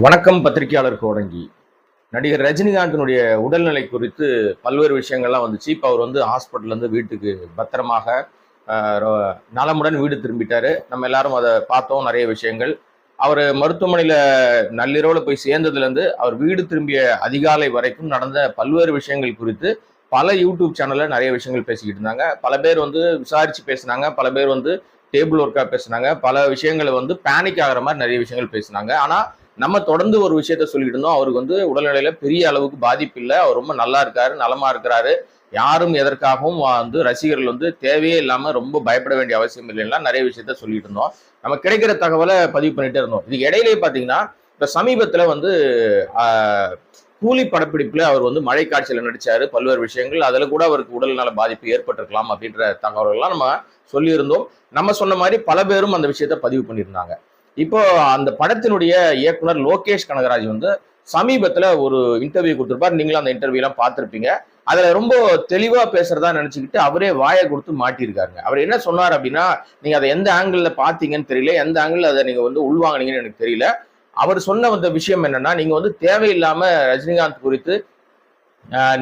வணக்கம் பத்திரிகையாளர் கோடங்கி. நடிகர் ரஜினிகாந்தினுடைய உடல்நிலை குறித்து பல்வேறு விஷயங்கள்லாம் வந்துச்சு. இப்போ அவர் வந்து ஹாஸ்பிட்டல்லேருந்து வீட்டுக்கு பத்திரமாக நலமுடன் வீடு திரும்பிட்டாரு. நம்ம எல்லாரும் அதை பார்த்தோம். நிறைய விஷயங்கள் அவர் மருத்துவமனையில் நள்ளிரவில் போய் சேர்ந்ததுலேருந்து அவர் வீடு திரும்பிய அதிகாலை வரைக்கும் நடந்த பல்வேறு விஷயங்கள் குறித்து பல யூடியூப் சேனலில் நிறைய விஷயங்கள் பேசிக்கிட்டு இருந்தாங்க. பல பேர் வந்து விசாரித்து பேசினாங்க, பல பேர் வந்து டேபிள் ஒர்க்காக பேசினாங்க, பல விஷயங்களை வந்து பேனிக் ஆகிற மாதிரி நிறைய விஷயங்கள் பேசினாங்க. ஆனால் நம்ம தொடர்ந்து ஒரு விஷயத்த சொல்லிட்டு இருந்தோம். அவருக்கு வந்து உடல்நிலையில பெரிய அளவுக்கு பாதிப்பு இல்லை, அவர் ரொம்ப நல்லா இருக்காரு, நலமா இருக்கிறாரு, யாரும் எதற்காகவும் வந்து ரசிகர்கள் வந்து தேவையே இல்லாம ரொம்ப பயப்பட வேண்டிய அவசியம் இல்லைன்னா நிறைய விஷயத்த சொல்லிட்டு இருந்தோம். நம்ம கிடைக்கிற தகவலை பதிவு பண்ணிட்டே இருந்தோம். இது இடையிலே பாத்தீங்கன்னா இப்ப சமீபத்துல வந்து கூலி படப்பிடிப்புல அவர் வந்து மழை காட்சியில நடிச்சாரு. பல்வேறு விஷயங்கள் அதுல கூட அவருக்கு உடல்நல பாதிப்பு ஏற்பட்டிருக்கலாம் அப்படின்ற தகவல்கள்லாம் நம்ம சொல்லியிருந்தோம். நம்ம சொன்ன மாதிரி பல பேரும் அந்த விஷயத்த பதிவு பண்ணியிருந்தாங்க. இப்போ அந்த படத்தினுடைய இயக்குனர் லோகேஷ் கனகராஜ் வந்து சமீபத்துல ஒரு இன்டர்வியூ கொடுத்திருப்பார். நீங்களும் அந்த இன்டர்வியூ எல்லாம் பார்த்திருப்பீங்க. அதுல ரொம்ப தெளிவா பேசுறதா நினைச்சுக்கிட்டு அவரே வாயை கொடுத்து மாட்டியிருக்காருங்க. அவர் என்ன சொன்னார் அப்படின்னா, நீங்க அதை எந்த ஆங்கிள் பாத்தீங்கன்னு தெரியல, எந்த ஆங்கிள் அதை நீங்க வந்து உள்வாங்கினீங்கன்னு எனக்கு தெரியல. அவர் சொன்ன வந்த விஷயம் என்னன்னா, நீங்க வந்து தேவையில்லாம ரஜினிகாந்த் குறித்து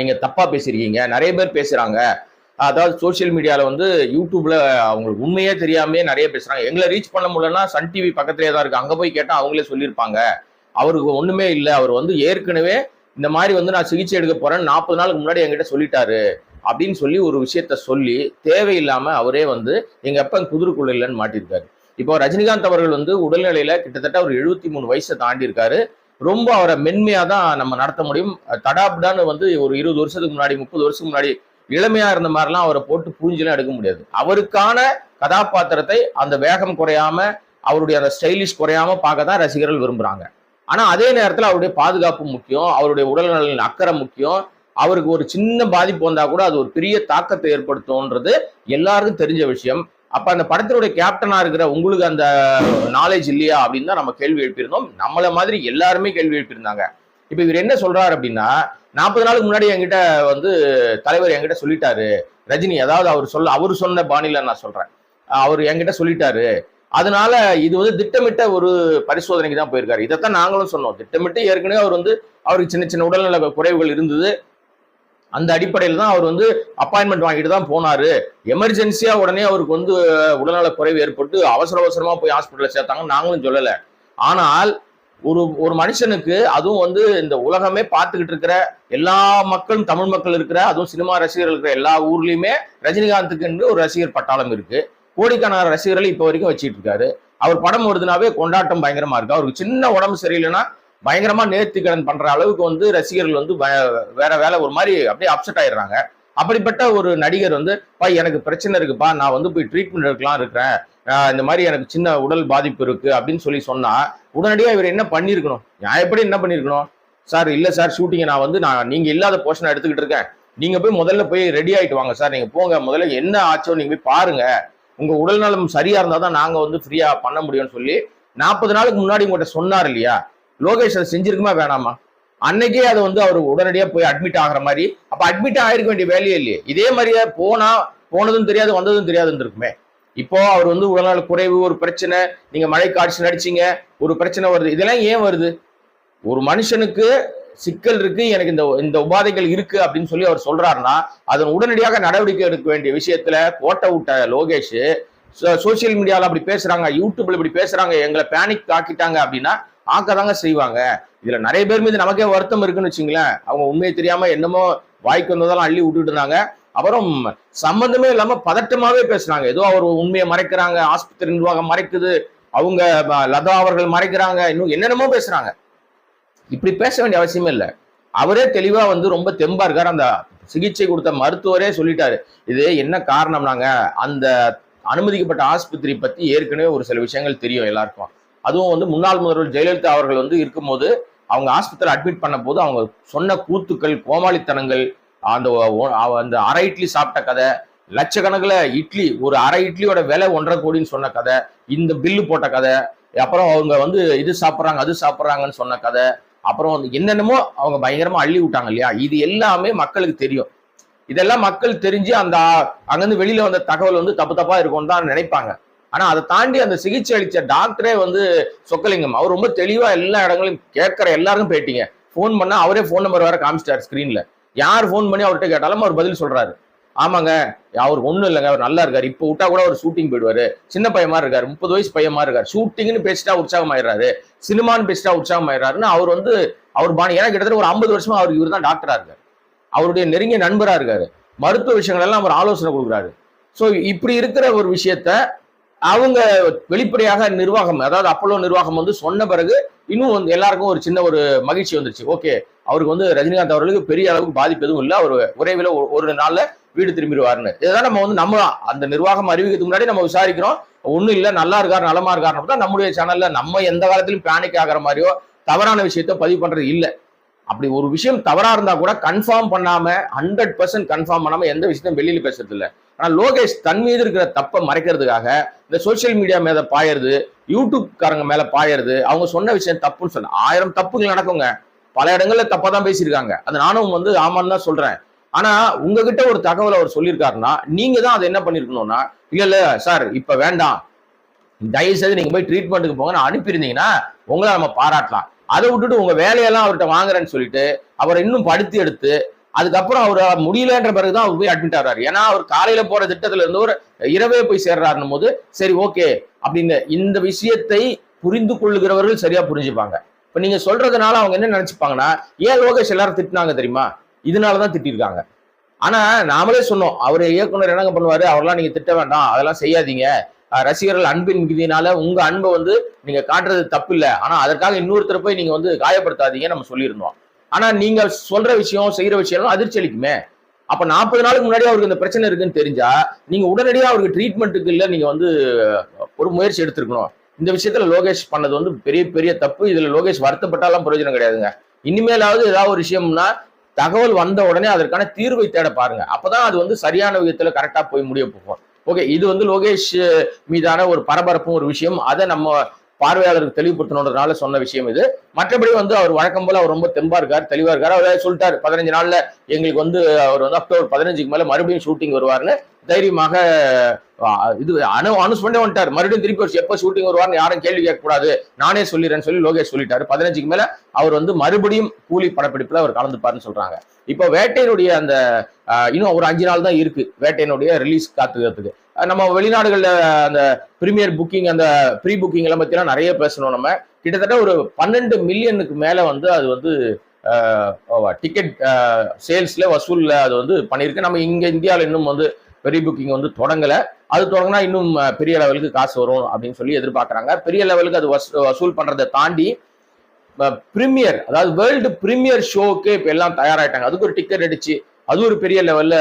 நீங்க தப்பா பேசிருக்கீங்க, நிறைய பேர் பேசுறாங்க. அதாவது சோசியல் மீடியால வந்து யூடியூப்ல அவங்களுக்கு உண்மையே தெரியாமே நிறைய பேசுறாங்க. எங்களை ரீச் பண்ண முடியலன்னா சன் டிவி பக்கத்திலே தான் இருக்கு, அங்க போய் கேட்டா அவங்களே சொல்லியிருப்பாங்க. அவருக்கு ஒண்ணுமே இல்லை, அவர் வந்து ஏற்கனவே இந்த மாதிரி வந்து நான் சிகிச்சை எடுக்க போறேன் 40 நாளுக்கு முன்னாடி என்கிட்ட சொல்லிட்டாரு அப்படின்னு சொல்லி ஒரு விஷயத்த சொல்லி தேவையில்லாம அவரே வந்து எங்க அப்ப குதிரைக்குள்ள இல்லைன்னு மாட்டிருக்காரு. இப்போ ரஜினிகாந்த் அவர்கள் வந்து உடல்நிலையில கிட்டத்தட்ட ஒரு 73 வயசை தாண்டி இருக்காரு. ரொம்ப அவரை மென்மையா தான் நம்ம நடத்த முடியும். தடாப்டான்னு வந்து ஒரு 20 வருஷத்துக்கு முன்னாடி 30 வருஷத்துக்கு முன்னாடி இளமையா இருந்த மாதிரிலாம் அவரை போட்டு பூஞ்செல்லாம் எடுக்க முடியாது. அவருக்கான கதாபாத்திரத்தை அந்த வேகம் குறையாம அவருடைய அந்த ஸ்டைலிஷ் குறையாம பார்க்க தான் ரசிகர்கள் விரும்புறாங்க. ஆனா அதே நேரத்தில் அவருடைய பாதுகாப்பு முக்கியம், அவருடைய உடல்நலன் அக்கறை முக்கியம். அவருக்கு ஒரு சின்ன பாதிப்பு வந்தா கூட அது ஒரு பெரிய தாக்கத்தை ஏற்படுத்தும்ன்றது எல்லாருக்கும் தெரிஞ்ச விஷயம். அப்ப அந்த படத்தினுடைய கேப்டனா இருக்கிற உங்களுக்கு அந்த நாலேஜ் இல்லையா அப்படின்னு தான் நம்ம கேள்வி எழுப்பியிருந்தோம். நம்மள மாதிரி எல்லாருமே கேள்வி எழுப்பியிருந்தாங்க. இப்ப இவர் என்ன சொல்றாரு அப்படின்னா, 40 நாளுக்கு முன்னாடி என்கிட்ட வந்து தலைவர் என்கிட்ட சொல்லிட்டாரு ரஜினி, அதாவது அவரு சொன்ன பாணியில நான் சொல்றேன், அவர் என்கிட்ட சொல்லிட்டாரு, அதனால இது வந்து திட்டமிட்ட ஒரு பரிசோதனைக்கு தான் போயிருக்காரு. இதைத்தான் நாங்களும் சொன்னோம். திட்டமிட்டு ஏற்கனவே அவர் வந்து அவருக்கு சின்ன சின்ன உடல்நல குறைவுகள் இருந்தது, அந்த அடிப்படையில் தான் அவர் வந்து அப்பாயின்மெண்ட் வாங்கிட்டு தான் போனாரு. எமர்ஜென்சியா உடனே அவருக்கு வந்து உடல்நல குறைவு ஏற்பட்டு அவசர அவசரமா போய் ஹாஸ்பிட்டல்ல சேர்த்தாங்க, நாங்களும் சொல்லல. ஆனால் ஒரு மனுஷனுக்கு, அதுவும் வந்து இந்த உலகமே பார்த்துக்கிட்டு இருக்கிற எல்லா மக்களும், தமிழ் மக்கள் இருக்கிற, அதுவும் சினிமா ரசிகர்கள் இருக்கிற எல்லா ஊர்லயுமே ரஜினிகாந்துக்கு என்று ஒரு ரசிகர் பட்டாளம் இருக்கு. கோடிக்கணக்கான ரசிகர்களை இப்ப வரைக்கும் வச்சுட்டு இருக்காரு. அவர் படம் வருதுனாவே கொண்டாட்டம் பயங்கரமா இருக்கு. அவருக்கு சின்ன உடம்பு சரியில்லைன்னா பயங்கரமா நேர்த்திக்கடன் பண்ற அளவுக்கு வந்து ரசிகர்கள் வந்து வேற வேலை ஒரு மாதிரி அப்படியே அப்செட் ஆயிடுறாங்க. அப்படிப்பட்ட ஒரு நடிகர் வந்து எனக்கு பிரச்சனை இருக்குப்பா, நான் வந்து போய் ட்ரீட்மெண்ட் எடுக்கலாம் இருக்கிறேன், இந்த மாதிரி எனக்கு சின்ன உடல் பாதிப்பு இருக்கு அப்படின்னு சொல்லி சொன்னா உடனடியாக இவர் என்ன பண்ணிருக்கணும்? நான் எப்படி என்ன பண்ணிருக்கணும்? சார் இல்ல சார், ஷூட்டிங்கை நான் நீங்க இல்லாத போர்ஷனை எடுத்துக்கிட்டு இருக்கேன், நீங்க போய் முதல்ல போய் ரெடி ஆயிட்டு வாங்க சார், நீங்க போங்க, முதல்ல என்ன ஆச்சோ நீங்க போய் பாருங்க, உங்க உடல்நலம் சரியா இருந்தா தான் நாங்க வந்து ஃப்ரீயா பண்ண முடியும்னு சொல்லி 40 நாளுக்கு முன்னாடி உங்கள்கிட்ட சொன்னார் இல்லையா? லோகேஷ் அதை செஞ்சிருக்குமா வேணாமா? அன்னைக்கே அதை வந்து அவர் உடனடியா போய் அட்மிட் ஆகிற மாதிரி, அப்ப அட்மிட் ஆயிருக்க வேண்டிய வேலையே இல்லையே. இதே மாதிரியே போனதும் தெரியாது வந்ததும் தெரியாதுன்னு இருக்குமே. இப்போ அவர் வந்து உடல்நல குறைவு, ஒரு பிரச்சனை, நீங்க மழை காட்சி நடிச்சீங்க, ஒரு பிரச்சனை வருது, இதெல்லாம் ஏன் வருது? ஒரு மனுஷனுக்கு சிக்கல் இருக்கு, எனக்கு இந்த உபாதைகள் இருக்கு அப்படின்னு சொல்லி அவர் சொல்றாருன்னா அதன் உடனடியாக நடவடிக்கை எடுக்க வேண்டிய விஷயத்துல கோட்டை விட்ட லோகேஷ் சோசியல் மீடியால அப்படி பேசுறாங்க, யூடியூப்ல இப்படி பேசுறாங்க, எங்களை பேனிக் ஆக்கிட்டாங்க அப்படின்னா ஆக்கதாங்க செய்வாங்க. இதுல நிறைய பேர் மீது நமக்கே வருத்தம் இருக்குன்னு வச்சுங்களேன். அவங்க உண்மையை தெரியாம என்னமோ வாய்க்கு வந்ததெல்லாம் அள்ளி விட்டுட்டு இருந்தாங்க. அப்புறம் சம்பந்தமே இல்லாம பதட்டமாவே பேசுறாங்க. ஏதோ அவர் உண்மையை மறைக்கிறாங்க, ஆஸ்பத்திரி நிர்வாகம் மறைக்குது, அவங்க லதா அவர்கள் மறைக்கிறாங்க, இன்னும் என்னென்னமோ பேசுறாங்க. இப்படி பேச வேண்டிய அவசியமே இல்லை. அவரே தெளிவா வந்து ரொம்ப தெம்பா இருக்காரு. அந்த சிகிச்சை கொடுத்த மருத்துவரே சொல்லிட்டாரு. இது என்ன காரணம்னாங்க, அந்த அனுமதிக்கப்பட்ட ஆஸ்பத்திரி பத்தி ஏற்கனவே ஒரு சில விஷயங்கள் தெரியும் எல்லாருக்கும். அதுவும் வந்து முன்னாள் முதல்வர் ஜெயலலிதா அவர்கள் வந்து இருக்கும்போது அவங்க ஆஸ்பத்திரி அட்மிட் பண்ண போது அவங்க சொன்ன கூத்துக்கள், கோமாளித்தனங்கள், அந்த அரை இட்லி சாப்பிட்ட கதை, லட்சக்கணக்கில் இட்லி, ஒரு அரை இட்லியோட விலை 1.5 கோடின்னு சொன்ன கதை, இந்த பில்லு போட்ட கதை, அப்புறம் அவங்க வந்து இது சாப்பிட்றாங்க அது சாப்பிட்றாங்கன்னு சொன்ன கதை, அப்புறம் வந்து என்னென்னமோ அவங்க பயங்கரமா அள்ளி விட்டாங்க இல்லையா? இது எல்லாமே மக்களுக்கு தெரியும். இதெல்லாம் மக்கள் தெரிஞ்சு அந்த அங்கிருந்து வெளியில வந்த தகவல் வந்து தப்பு தப்பா இருக்கும்னு தான் நினைப்பாங்க. ஆனா அதை தாண்டி அந்த சிகிச்சை அளிச்ச டாக்டரே வந்து சொக்கலிங்கம், அவர் ரொம்ப தெளிவா எல்லா இடங்களையும் கேட்கிற எல்லாருக்கும் போயிட்டீங்க. போன் பண்ணா அவரே போன் நம்பர் வேற காமிச்சிட்டாரு ஸ்கிரீன்ல. யார் போன் பண்ணி அவர்கிட்ட கேட்டாலும் அவர் பதில் சொல்றாரு. ஆமாங்க, அவருக்கு ஒண்ணும் இல்லைங்க, அவர் நல்லா இருக்காரு, இப்ப விட்டா கூட அவர் ஷூட்டிங் போயிடுவாரு, சின்ன பையன் மாதிரி இருக்காரு, 30 வயசு பையன் மாதிரி இருக்காரு, ஷூட்டிங்னு பேசிட்டா உற்சாகம் ஆயிடுறாரு, சினிமான்னு பேசிட்டா உற்சாகம் ஆயிடுறாருன்னு அவர் வந்து அவர் பாணி. ஏன்னா கிட்டத்தட்ட ஒரு 50 வருஷமா அவருக்கு இவர் தான் டாக்டரா இருக்காரு, அவருடைய நெருங்கிய நண்பரா இருக்காரு, மருத்துவ விஷயங்கள் எல்லாம் அவர் ஆலோசனை கொடுக்குறாரு. சோ இப்படி இருக்கிற ஒரு விஷயத்த அவங்க வெளிப்படையாக நிர்வாகம், அதாவது அப்போலோ நிர்வாகம் வந்து சொன்ன பிறகு இன்னும் வந்து எல்லாருக்கும் ஒரு சின்ன ஒரு மகிழ்ச்சி வந்துருச்சு. ஓகே, அவருக்கு வந்து ரஜினிகாந்த் அவர்களுக்கு பெரிய அளவுக்கு பாதிப்பு எதுவும் இல்லை, அவர் விரைவில் ஒரு நாள்ல வீடு திரும்பிடுவாருன்னு. இதான் நம்ம வந்து நம்ம அந்த நிர்வாகம் அறிவிக்கிறதுக்கு முன்னாடி நம்ம விசாரிக்கிறோம். ஒண்ணும் இல்லை, நல்லா இருக்காரு நலமா இருக்காருன்னு தான் நம்முடைய சேனல்ல நம்ம எந்த காலத்திலும் பேனிக் ஆகிற மாதிரியோ தவறான விஷயத்த பதிவு பண்றது இல்லை. அப்படி ஒரு விஷயம் தவறா இருந்தா கூட கன்ஃபார்ம் பண்ணாம 100% கன்ஃபார்ம் பண்ணாம எந்த விஷயத்தையும் வெளியில பேசுறது இல்லை. ஆனா லோகேஷ் தன் மீது இருக்கிற தப்பை மறைக்கிறதுக்காக இந்த சோசியல் மீடியா மேல பாயறது, யூடியூப் காரங்க மேல பாயறது, அவங்க சொன்ன விஷயம் தப்புன்னு சொல்ல 1000 தப்புகள் நடக்குங்க. பல இடங்கள்ல தப்பா தான் பேசியிருக்காங்க, அது நானும் வந்து ஆமான்னு தான் சொல்றேன். ஆனா உங்ககிட்ட ஒரு தகவல் அவர் சொல்லியிருக்காருன்னா நீங்க தான் அதை என்ன பண்ணிருக்கணும்னா, இல்ல சார் இப்ப வேண்டாம், தயவு செய்து நீங்க போய் ட்ரீட்மெண்ட்டுக்கு போங்க அனுப்பியிருந்தீங்கன்னா உங்களை நம்ம பாராட்டலாம். அதை விட்டுட்டு உங்க வேலையெல்லாம் அவர்கிட்ட வாங்குறேன்னு சொல்லிட்டு அவரை இன்னும் படுத்தி எடுத்து அதுக்கப்புறம் அவர் முடியலன்ற பிறகுதான் அவர் போய் அட்மிட் ஆகிறாரு. ஏன்னா அவர் காலையில போற திட்டத்துல இருந்து ஒரு இரவே போய் சேர்றாருன்னும் போது சரி ஓகே அப்படின்னு இந்த விஷயத்தை புரிந்து கொள்ளுகிறவர்கள் சரியா புரிஞ்சுப்பாங்க. இப்ப நீங்க சொல்றதுனால அவங்க என்ன நினைச்சுப்பாங்கன்னா, ஏன் லோகேஷ் எல்லாரும் திட்டினாங்க தெரியுமா, இதனாலதான் திட்டிருக்காங்க. ஆனா நாமளே சொன்னோம், அவர் இயக்குனர் என்னங்க பண்ணுவாரு, அவரெல்லாம் நீங்க திட்ட வேண்டாம், அதெல்லாம் செய்யாதீங்க, ரசிகர்கள் அன்பின் மிகுதியினால உங்க அன்பை வந்து நீங்க காட்டுறது தப்பு இல்லை, ஆனா அதற்காக இன்னொருத்தர் போய் நீங்க வந்து காயப்படுத்தாதீங்க நம்ம சொல்லியிருந்தோம். ஆனா நீங்க சொல்ற விஷயம் செய்யற விஷயம் அதிர்ச்சி அளிக்குமே. அப்ப 40 நாளுக்கு முன்னாடி அவருக்கு இந்த பிரச்சனை இருக்குன்னு தெரிஞ்சா நீங்க உடனடியா அவருக்கு ட்ரீட்மெண்ட்டுக்கு இல்ல நீங்க வந்து ஒரு முயற்சி எடுத்திருக்கணும். இந்த விஷயத்துல லோகேஷ் பண்ணது வந்து பெரிய பெரிய தப்பு. இதுல லோகேஷ் வருத்தப்பட்டாலும் பிரயோஜனம் கிடையாதுங்க. இனிமேலாவது ஏதாவது ஒரு விஷயம்னா தகவல் வந்த உடனே அதற்கான தீர்வை தேட பாருங்க. அப்பதான் அது வந்து சரியான விதத்துல கரெக்டா போய் முடிய போகும். ஓகே, இது வந்து லோகேஷ் மீதான ஒரு பரபரப்பும் ஒரு விஷயம், அதை நம்ம பார்வையாளருக்கு தெளிவுபடுத்தணுன்றதுனால சொன்ன விஷயம் இது. மற்றபடி வந்து அவர் வழக்கம் போல அவர் ரொம்ப தெம்பா இருக்காரு, தெளிவா இருக்காரு. அவர் சொல்லிட்டாரு 15 நாள்ல எங்களுக்கு வந்து அவர் வந்து அக்டோபர் 15க்கு மேல மறுபடியும் ஷூட்டிங் வருவாருன்னு தைரியமாக இது அனௌன்ஸ் பண்ணி வந்துட்டார். மறுபடியும் திருப்பி வருஷம் எப்ப ஷூட்டிங் வருவார்னு யாரும் கேள்வி கேட்க கூடாது, நானே சொல்லிடுறேன்னு சொல்லி லோகேஷ் சொல்லிட்டாரு. 15க்கு மேல அவர் வந்து மறுபடியும் கூலி படப்பிடிப்புல அவர் கலந்துப்பாருன்னு சொல்றாங்க. இப்போ வேட்டையினுடைய அந்த இன்னும் ஒரு 5 நாள் தான் இருக்கு வேட்டையினுடைய ரிலீஸ் காத்துக்கிறதுக்கு. நம்ம வெளிநாடுகள்ல அந்த பிரீமியர் புக்கிங் அந்த ப்ரீ புக்கிங் எல்லாம் பத்திலாம் நிறைய பேசணும். நம்ம கிட்டத்தட்ட ஒரு 12 மில்லியனுக்கு மேல வந்து அது வந்து டிக்கெட் சேல்ஸ்ல வசூல்ல அது வந்து பண்ணியிருக்கு. நம்ம இங்க இந்தியாவில் இன்னும் வந்து ப்ரீ புக்கிங் வந்து தொடங்கல. அது தொடங்கினா இன்னும் பெரிய லெவலுக்கு காசு வரும் அப்படின்னு சொல்லி எதிர்பார்க்கறாங்க. பெரிய லெவலுக்கு அது வசூல் பண்றதை தாண்டி பிரீமியர், அதாவது வேர்ல்டு பிரீமியர் ஷோக்கு இப்ப எல்லாம் தயாராயிட்டாங்க. அதுக்கு ஒரு டிக்கெட் அடிச்சு அது ஒரு பெரிய லெவல்ல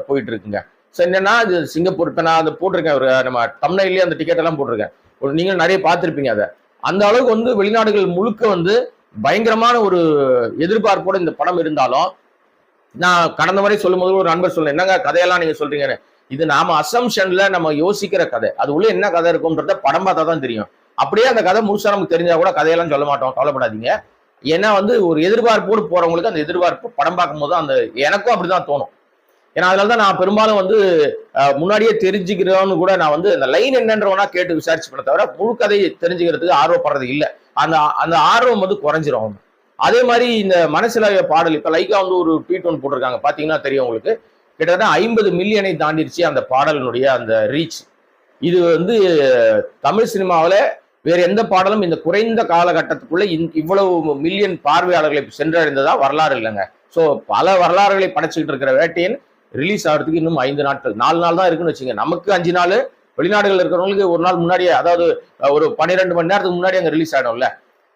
போயிட்டு இருக்குங்க. என்னன்னா அது சிங்கப்பூர், இப்ப நான் அதை போட்டிருக்கேன், ஒரு நம்ம தமிழ்நாட்டிலேயே அந்த டிக்கெட் எல்லாம் போட்டிருக்கேன், நீங்க நிறைய பார்த்திருப்பீங்க. அதை அந்த அளவுக்கு வந்து வெளிநாடுகள் முழுக்க வந்து பயங்கரமான ஒரு எதிர்பார்ப்போட இந்த படம் இருந்தாலும், நான் கடந்த முறை சொல்லும் போது ஒரு நண்பர் சொல்ல, என்னங்க கதையெல்லாம் நீங்க சொல்றீங்கன்னு, இது நாம அசம்ஷன்ல நம்ம யோசிக்கிற கதை, அது உள்ள என்ன கதை இருக்கும்ன்றத படம் பார்த்தா தான் தெரியும். அப்படியே அந்த கதை முழுசா நமக்கு தெரிஞ்சா கூட கதையெல்லாம் சொல்ல மாட்டோம், கவலைப்படாதீங்க. ஏன்னா வந்து ஒரு எதிர்பார்ப்போடு போறவங்களுக்கு அந்த எதிர்பார்ப்பு படம் பார்க்கும் போது அந்த எனக்கும் அப்படிதான் தோணும். ஏன்னா அதனாலதான் நான் பெரும்பாலும் வந்து முன்னாடியே தெரிஞ்சுக்கிறோன்னு கூட நான் வந்து அந்த லைன் என்னன்றவனா கேட்டு விசாரிச்சு பண்ண தவிர முழு கதையை தெரிஞ்சுக்கிறதுக்கு ஆர்வப்படுறது இல்லை. அந்த அந்த ஆர்வம் வந்து குறைஞ்சிரும். அதே மாதிரி இந்த மனசுல பாடல் இப்ப லைக்கா வந்து ஒரு ட்வீட் ஒன்று போட்டிருக்காங்க, பாத்தீங்கன்னா தெரியும் உங்களுக்கு, கிட்டத்தட்ட 50 மில்லியனை தாண்டிடுச்சு அந்த பாடலினுடைய அந்த ரீச். இது வந்து தமிழ் சினிமாவில வேற எந்த பாடலும் இந்த குறைந்த காலகட்டத்துக்குள்ள இவ்வளவு மில்லியன் பார்வையாளர்களை சென்றடைந்ததா வரலாறு இல்லைங்க. ஸோ பல வரலாறுகளை படைச்சுக்கிட்டு இருக்கிற வேட்டையன் ரிலீஸ் ஆகிறதுக்கு இன்னும் 5 நாட்கள் 4 நாள் தான் இருக்குன்னு வச்சுங்க. நமக்கு 5 நாள், வெளிநாடுகள் இருக்கிறவங்களுக்கு ஒரு நாள் முன்னாடியே, அதாவது ஒரு 12 மணி நேரத்துக்கு முன்னாடி அங்கே ரிலீஸ் ஆகிடும்ல,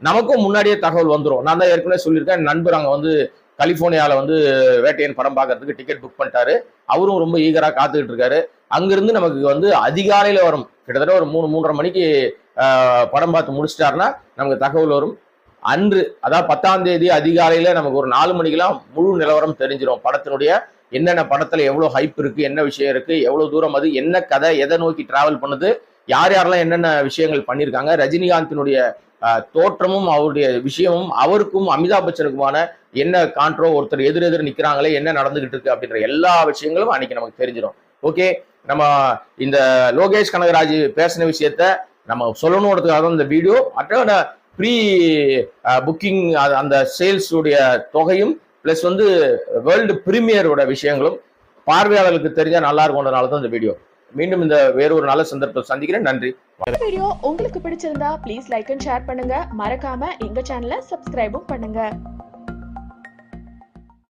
நமக்கும் முன்னாடியே தகவல் வந்துடும். நான் தான் ஏற்கனவே சொல்லியிருக்கேன், என் நண்பர் அங்கே வந்து கலிபோர்னியாவில் வந்து வேட்டையன் படம் பார்க்கறதுக்கு டிக்கெட் புக் பண்ணிட்டாரு. அவரும் ரொம்ப ஈகராக காத்துக்கிட்டு இருக்காரு. அங்கிருந்து நமக்கு வந்து அதிகாலையில் வரும், கிட்டத்தட்ட ஒரு 3-3:30 மணிக்கு படம் பார்த்து முடிச்சிட்டாருன்னா நமக்கு தகவல் வரும். அன்று அதாவது 10ஆம் தேதி அதிகாலையில நமக்கு ஒரு 4 மணிக்கெல்லாம் முழு நிலவரம் தெரிஞ்சிடும். படத்தினுடைய என்னென்ன படத்துல எவ்வளவு ஹைப் இருக்கு, என்ன விஷயம் இருக்கு, எவ்வளவு தூரம் அது என்ன கதை, எதை நோக்கி டிராவல் பண்ணுது, யார் யாரெல்லாம் என்னென்ன விஷயங்கள் பண்ணியிருக்காங்க, ரஜினிகாந்தினுடைய தோற்றமும் அவருடைய விஷயமும் அவருக்கும் அமிதாப் பச்சனுக்குமான என்ன கான்ட்ரோ, ஒருத்தர் எதிர் நிக்கிறாங்களே, என்ன நடந்துகிட்டு இருக்கு அப்படின்ற எல்லா விஷயங்களும் அன்னைக்கு நமக்கு தெரிஞ்சிடும். ஓகே, நம்ம இந்த லோகேஷ் கனகராஜ் பேசின விஷயத்த நம்ம சொல்லணுன்றதுக்காக தான் இந்த வீடியோ. அட்டோட ப்ரீ புக்கிங் அந்த சேல்ஸ் உடைய தொகையும் பிளஸ் வந்து வேர்ல்டு பிரீமியரோட விஷயங்களும் பார்வையாளர்களுக்கு தெரிஞ்சா நல்லா இருக்கும்ன்றதுனால தான் இந்த வீடியோ. மீண்டும் இந்த வேறொரு நல்ல சந்தர்ப்பத்தை சந்திக்கிறேன். நன்றி. வீடியோ உங்களுக்கு பிடிச்சிருந்தா ப்ளீஸ் லைக் அண்ட் ஷேர் பண்ணுங்க. மறக்காம எங்க சேனலை சப்ஸ்கிரைபும் பண்ணுங்க.